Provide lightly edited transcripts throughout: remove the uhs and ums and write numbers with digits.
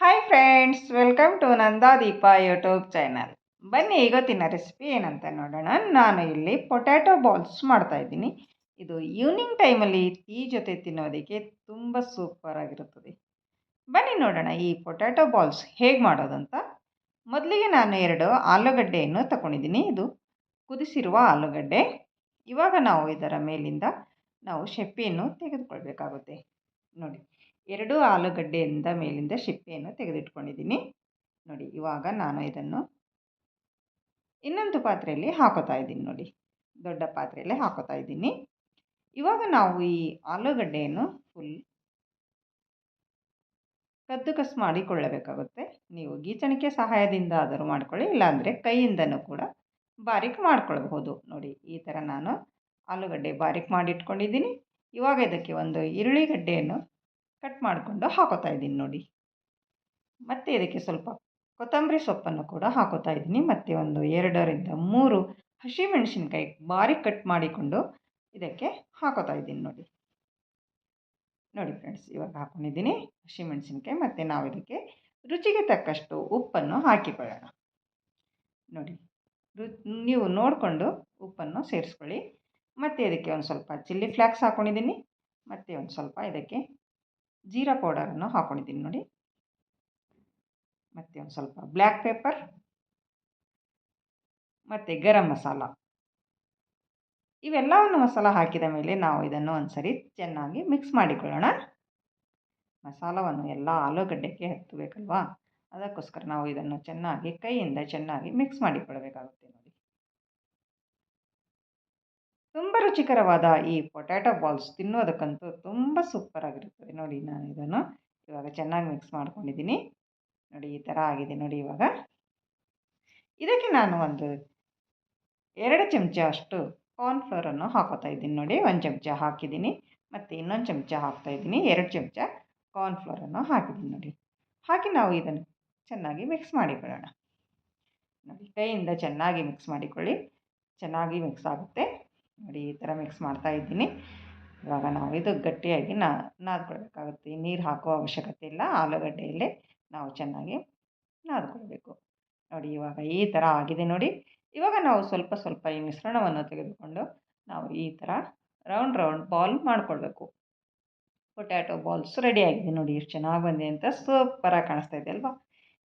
Hi friends, welcome to Nandadeepa YouTube channel. ಬನ್ನಿ ಇವತ್ತಿನ recipe ಏನಂತ ನೋಡೋಣ. ನಾನು ಇಲ್ಲಿ ಪೊಟ್ಯಾಟೊ ಬಾಲ್ಸ್ ಮಾಡ್ತಾಯಿದ್ದೀನಿ. ಇದು ಈವ್ನಿಂಗ್ ಟೈಮಲ್ಲಿ ಟೀ ಜೊತೆ ತಿನ್ನೋದಕ್ಕೆ ತುಂಬ ಸೂಪರ್ ಆಗಿರುತ್ತದೆ. ಬನ್ನಿ ನೋಡೋಣ ಈ ಪೊಟ್ಯಾಟೊ ಬಾಲ್ಸ್ ಹೇಗೆ ಮಾಡೋದಂತ. ಮೊದಲಿಗೆ ನಾನು 2 ಆಲೂಗಡ್ಡೆಯನ್ನು ತಗೊಂಡಿದ್ದೀನಿ. ಇದು ಕುದಿಸಿರುವ ಆಲೂಗಡ್ಡೆ. ಇವಾಗ ನಾವು ಇದರ ಮೇಲಿಂದ ನಾವು ಶೆಪ್ಪಿಯನ್ನು ತೆಗೆದುಕೊಳ್ಬೇಕಾಗುತ್ತೆ. ನೋಡಿ, 2 ಆಲೂಗಡ್ಡೆಯಿಂದ ಮೇಲಿಂದ ಸಿಪ್ಪೆಯನ್ನು ತೆಗೆದಿಟ್ಕೊಂಡಿದ್ದೀನಿ. ನೋಡಿ, ಇವಾಗ ನಾನು ಇದನ್ನು ಇನ್ನೊಂದು ಪಾತ್ರೆಯಲ್ಲಿ ಹಾಕೋತಾ ಇದ್ದೀನಿ. ನೋಡಿ, ದೊಡ್ಡ ಪಾತ್ರೆಯಲ್ಲಿ ಹಾಕೋತಾ ಇದ್ದೀನಿ. ಇವಾಗ ನಾವು ಈ ಆಲೂಗಡ್ಡೆಯನ್ನು ಫುಲ್ ಕದ್ದುಕಸ್ ಮಾಡಿಕೊಳ್ಳಬೇಕಾಗುತ್ತೆ. ನೀವು ಗೀಚಣಿಕೆ ಸಹಾಯದಿಂದ ಆದರೂ ಮಾಡ್ಕೊಳ್ಳಿ, ಇಲ್ಲಾಂದರೆ ಕೈಯಿಂದನೂ ಕೂಡ ಬಾರೀಕ್ ಮಾಡ್ಕೊಳ್ಬಹುದು. ನೋಡಿ, ಈ ಥರ ನಾನು ಆಲೂಗಡ್ಡೆ ಬಾರೀಕ್ ಮಾಡಿಟ್ಕೊಂಡಿದ್ದೀನಿ. ಇವಾಗ ಇದಕ್ಕೆ ಒಂದು ಈರುಳ್ಳಿಗಡ್ಡೆಯನ್ನು ಕಟ್ ಮಾಡಿಕೊಂಡು ಹಾಕೋತಾ ಇದ್ದೀನಿ. ನೋಡಿ, ಮತ್ತು ಇದಕ್ಕೆ ಸ್ವಲ್ಪ ಕೊತ್ತಂಬರಿ ಸೊಪ್ಪನ್ನು ಕೂಡ ಹಾಕೋತಾ ಇದ್ದೀನಿ. ಮತ್ತು ಒಂದು 2ರಿಂದ 3 ಹಸಿಮೆಣಸಿನ್ಕಾಯಿ ಬಾರೀಕ್ ಕಟ್ ಮಾಡಿಕೊಂಡು ಇದಕ್ಕೆ ಹಾಕೋತಾ ಇದ್ದೀನಿ. ನೋಡಿ ನೋಡಿ ಫ್ರೆಂಡ್ಸ್, ಇವಾಗ ಹಾಕ್ಕೊಂಡಿದ್ದೀನಿ ಹಸಿಮೆಣಸಿನ್ಕಾಯಿ. ಮತ್ತು ನಾವು ಇದಕ್ಕೆ ರುಚಿಗೆ ತಕ್ಕಷ್ಟು ಉಪ್ಪನ್ನು ಹಾಕಿಕೊಳ್ಳೋಣ. ನೋಡಿ, ನೀವು ನೋಡಿಕೊಂಡು ಉಪ್ಪನ್ನು ಸೇರಿಸ್ಕೊಳ್ಳಿ. ಮತ್ತು ಇದಕ್ಕೆ ಒಂದು ಸ್ವಲ್ಪ ಚಿಲ್ಲಿ ಫ್ಲೇಕ್ಸ್ ಹಾಕ್ಕೊಂಡಿದ್ದೀನಿ. ಮತ್ತು ಒಂದು ಸ್ವಲ್ಪ ಇದಕ್ಕೆ ಜೀರಾ ಪೌಡರನ್ನು ಹಾಕ್ಕೊಂಡಿದ್ದೀನಿ. ನೋಡಿ, ಮತ್ತು ಒಂದು ಸ್ವಲ್ಪ ಬ್ಲ್ಯಾಕ್ ಪೆಪ್ಪರ್ ಮತ್ತು ಗರಂ ಮಸಾಲ, ಇವೆಲ್ಲವನ್ನು ಮಸಾಲ ಹಾಕಿದ ಮೇಲೆ ನಾವು ಇದನ್ನು ಒಂದು ಸರಿ ಚೆನ್ನಾಗಿ ಮಿಕ್ಸ್ ಮಾಡಿಕೊಳ್ಳೋಣ. ಮಸಾಲವನ್ನು ಎಲ್ಲ ಆಲೂಗಡ್ಡೆಗೆ ಹತ್ತಬೇಕಲ್ವಾ, ಅದಕ್ಕೋಸ್ಕರ ನಾವು ಇದನ್ನು ಚೆನ್ನಾಗಿ ಕೈಯಿಂದ ಚೆನ್ನಾಗಿ ಮಿಕ್ಸ್ ಮಾಡಿಕೊಳ್ಳಬೇಕಾಗುತ್ತೆ. ನೋಡಿ, ತುಂಬ ರುಚಿಕರವಾದ ಈ ಪೊಟ್ಯಾಟೊ ಬಾಲ್ಸ್ ತಿನ್ನೋದಕ್ಕಂತೂ ತುಂಬ ಸೂಪರ್ ಆಗಿರುತ್ತದೆ. ನೋಡಿ, ನಾನು ಇದನ್ನು ಇವಾಗ ಚೆನ್ನಾಗಿ ಮಿಕ್ಸ್ ಮಾಡ್ಕೊಂಡಿದ್ದೀನಿ. ನೋಡಿ, ಈ ಥರ ಆಗಿದೆ. ನೋಡಿ, ಇವಾಗ ಇದಕ್ಕೆ ನಾನು ಒಂದು 2 ಚಮಚ ಅಷ್ಟು ಕಾರ್ನ್ಫ್ಲವರನ್ನು ಹಾಕೋತಾ ಇದ್ದೀನಿ. ನೋಡಿ, 1 ಚಮಚ ಹಾಕಿದ್ದೀನಿ. ಮತ್ತು ಇನ್ನೊಂದು ಚಮಚ ಹಾಕ್ತಾಯಿದ್ದೀನಿ. 2 ಚಮಚ ಕಾರ್ನ್ಫ್ಲವರನ್ನು ಹಾಕಿದ್ದೀನಿ. ನೋಡಿ, ಹಾಕಿ ನಾವು ಇದನ್ನು ಚೆನ್ನಾಗಿ ಮಿಕ್ಸ್ ಮಾಡಿಕೊಳ್ಳೋಣ. ನೋಡಿ, ಕೈಯಿಂದ ಚೆನ್ನಾಗಿ ಮಿಕ್ಸ್ ಮಾಡಿಕೊಳ್ಳಿ, ಚೆನ್ನಾಗಿ ಮಿಕ್ಸ್ ಆಗುತ್ತೆ. ನೋಡಿ, ಈ ಥರ ಮಿಕ್ಸ್ ಮಾಡ್ತಾ ಇದ್ದೀನಿ. ಇವಾಗ ನಾವು ಇದು ಗಟ್ಟಿಯಾಗಿ ನಾದ್ಕೊಳ್ಬೇಕಾಗುತ್ತೆ. ನೀರು ಹಾಕೋ ಅವಶ್ಯಕತೆ ಇಲ್ಲ, ಆಲೂಗಡ್ಡೆಯಲ್ಲೇ ನಾವು ಚೆನ್ನಾಗಿ ನಾದ್ಕೊಳ್ಬೇಕು. ನೋಡಿ, ಇವಾಗ ಈ ಥರ ಆಗಿದೆ. ನೋಡಿ, ಇವಾಗ ನಾವು ಸ್ವಲ್ಪ ಸ್ವಲ್ಪ ಈ ಮಿಶ್ರಣವನ್ನು ತೆಗೆದುಕೊಂಡು ನಾವು ಈ ಥರ ರೌಂಡ್ ಬಾಲ್ ಮಾಡಿಕೊಳ್ಬೇಕು. ಪೊಟ್ಯಾಟೊ ಬಾಲ್ಸ್ ರೆಡಿಯಾಗಿದೆ. ನೋಡಿ, ಎಷ್ಟು ಚೆನ್ನಾಗಿ ಬಂದಿದೆ ಅಂತ, ಸೂಪರಾಗಿ ಕಾಣಿಸ್ತಾ ಇದೆ ಅಲ್ವಾ.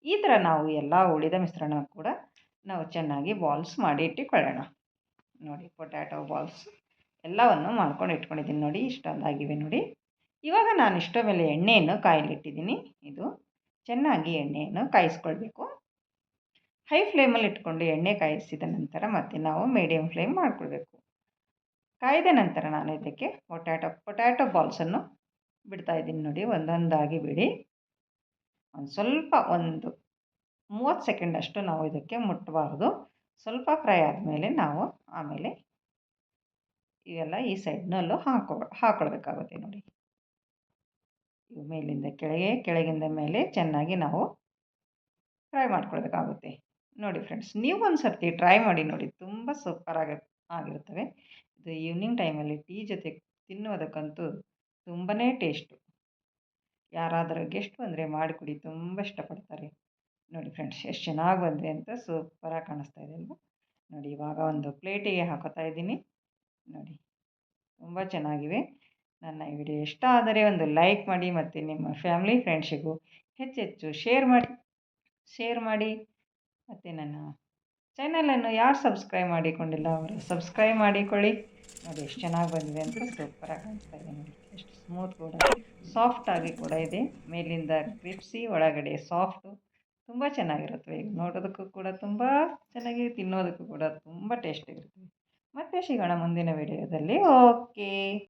ಈ ಥರ ನಾವು ಎಲ್ಲ ಉಳಿದ ಮಿಶ್ರಣ ಕೂಡ ನಾವು ಚೆನ್ನಾಗಿ ಬಾಲ್ಸ್ ಮಾಡಿ ಇಟ್ಟುಕೊಳ್ಳೋಣ. ನೋಡಿ, ಪೊಟ್ಯಾಟೊ ಬಾಲ್ಸ್ ಎಲ್ಲವನ್ನು ಮಾಡ್ಕೊಂಡು ಇಟ್ಕೊಂಡಿದ್ದೀನಿ. ನೋಡಿ, ಇಷ್ಟೊಂದಾಗಿವೆ. ನೋಡಿ, ಇವಾಗ ನಾನು ಇಷ್ಟೋ ಮೇಲೆ ಎಣ್ಣೆಯನ್ನು ಕಾಯಲಿಟ್ಟಿದ್ದೀನಿ. ಇದು ಚೆನ್ನಾಗಿ ಎಣ್ಣೆಯನ್ನು ಕಾಯಿಸ್ಕೊಳ್ಬೇಕು. ಹೈ ಫ್ಲೇಮಲ್ಲಿ ಇಟ್ಕೊಂಡು ಎಣ್ಣೆ ಕಾಯಿಸಿದ ನಂತರ ಮತ್ತೆ ನಾವು ಮೀಡಿಯಮ್ ಫ್ಲೇಮ್ ಮಾಡಿಕೊಳ್ಬೇಕು. ಕಾಯ್ದ ನಂತರ ನಾನು ಇದಕ್ಕೆ ಪೊಟ್ಯಾಟೊ ಬಾಲ್ಸನ್ನು ಬಿಡ್ತಾ ಇದ್ದೀನಿ. ನೋಡಿ, ಒಂದೊಂದಾಗಿ ಬಿಡಿ. ಒಂದು 30 ಸೆಕೆಂಡ್ ಅಷ್ಟು ನಾವು ಇದಕ್ಕೆ ಮುಟ್ಟಬಾರ್ದು. ಸ್ವಲ್ಪ ಫ್ರೈ ಆದಮೇಲೆ ನಾವು ಆಮೇಲೆ ಇವೆಲ್ಲ ಈ ಸೈಡ್ನಲ್ಲೂ ಹಾಕ್ಕೊಳ್ಬೇಕಾಗುತ್ತೆ. ನೋಡಿ, ಇವು ಮೇಲಿಂದ ಕೆಳಗೆ, ಕೆಳಗಿಂದ ಮೇಲೆ ಚೆನ್ನಾಗಿ ನಾವು ಫ್ರೈ ಮಾಡ್ಕೊಳ್ಬೇಕಾಗುತ್ತೆ. ನೋಡಿ ಫ್ರೆಂಡ್ಸ್, ನೀವು ಒಂದು ಸರ್ತಿ ಟ್ರೈ ಮಾಡಿ ನೋಡಿ, ತುಂಬ ಸೂಪರ್ ಆಗಿರುತ್ತವೆ. ಇದು ಈವ್ನಿಂಗ್ ಟೈಮಲ್ಲಿ ಟೀ ಜೊತೆ ತಿನ್ನೋದಕ್ಕಂತೂ ತುಂಬಾ ಟೇಸ್ಟು. ಯಾರಾದರೂ ಗೆಸ್ಟ್ ಬಂದರೆ ಮಾಡಿಕೊಡಿ, ತುಂಬ ಇಷ್ಟಪಡ್ತಾರೆ. ನೋಡಿ ಫ್ರೆಂಡ್ಸ್, ಎಷ್ಟು ಚೆನ್ನಾಗಿ ಬಂದಿದೆ ಅಂತ, ಸೂಪರಾಗಿ ಕಾಣಿಸ್ತಾ ಇದೆ ಅಲ್ವಾ. ನೋಡಿ, ಇವಾಗ ಒಂದು ಪ್ಲೇಟಿಗೆ ಹಾಕೋತಾ ಇದ್ದೀನಿ. ನೋಡಿ, ತುಂಬ ಚೆನ್ನಾಗಿವೆ. ನನ್ನ ಈ ವಿಡಿಯೋ ಇಷ್ಟ ಆದರೆ ಒಂದು ಲೈಕ್ ಮಾಡಿ, ಮತ್ತು ನಿಮ್ಮ ಫ್ಯಾಮಿಲಿ ಫ್ರೆಂಡ್ಸಿಗೂ ಹೆಚ್ಚೆಚ್ಚು ಶೇರ್ ಮಾಡಿ. ಮತ್ತು ನನ್ನ ಚಾನಲನ್ನು ಯಾರು ಸಬ್ಸ್ಕ್ರೈಬ್ ಮಾಡಿಕೊಂಡಿಲ್ಲ ಅವರು ಸಬ್ಸ್ಕ್ರೈಬ್ ಮಾಡಿಕೊಳ್ಳಿ. ನೋಡಿ, ಎಷ್ಟು ಚೆನ್ನಾಗಿ ಬಂದಿದೆ ಅಂತ, ಸೂಪರಾಗಿ ಕಾಣಿಸ್ತಾ ಇದೆ. ನೋಡಿ, ಎಷ್ಟು ಸ್ಮೂತ್ ಕೂಡ, ಸಾಫ್ಟಾಗಿ ಕೂಡ ಇದೆ. ಮೇಲಿಂದ ಕ್ರಿಪ್ಸಿ, ಒಳಗಡೆ ಸಾಫ್ಟು, ತುಂಬ ಚೆನ್ನಾಗಿರುತ್ತವೆ. ನೋಡೋದಕ್ಕೂ ಕೂಡ ತುಂಬ ಚೆನ್ನಾಗಿ, ತಿನ್ನೋದಕ್ಕೂ ಕೂಡ ತುಂಬ ಟೇಸ್ಟಿಗಿರುತ್ತವೆ. ಮತ್ತೆ ಸಿಗೋಣ ಮುಂದಿನ ವಿಡಿಯೋದಲ್ಲಿ. ಓಕೆ.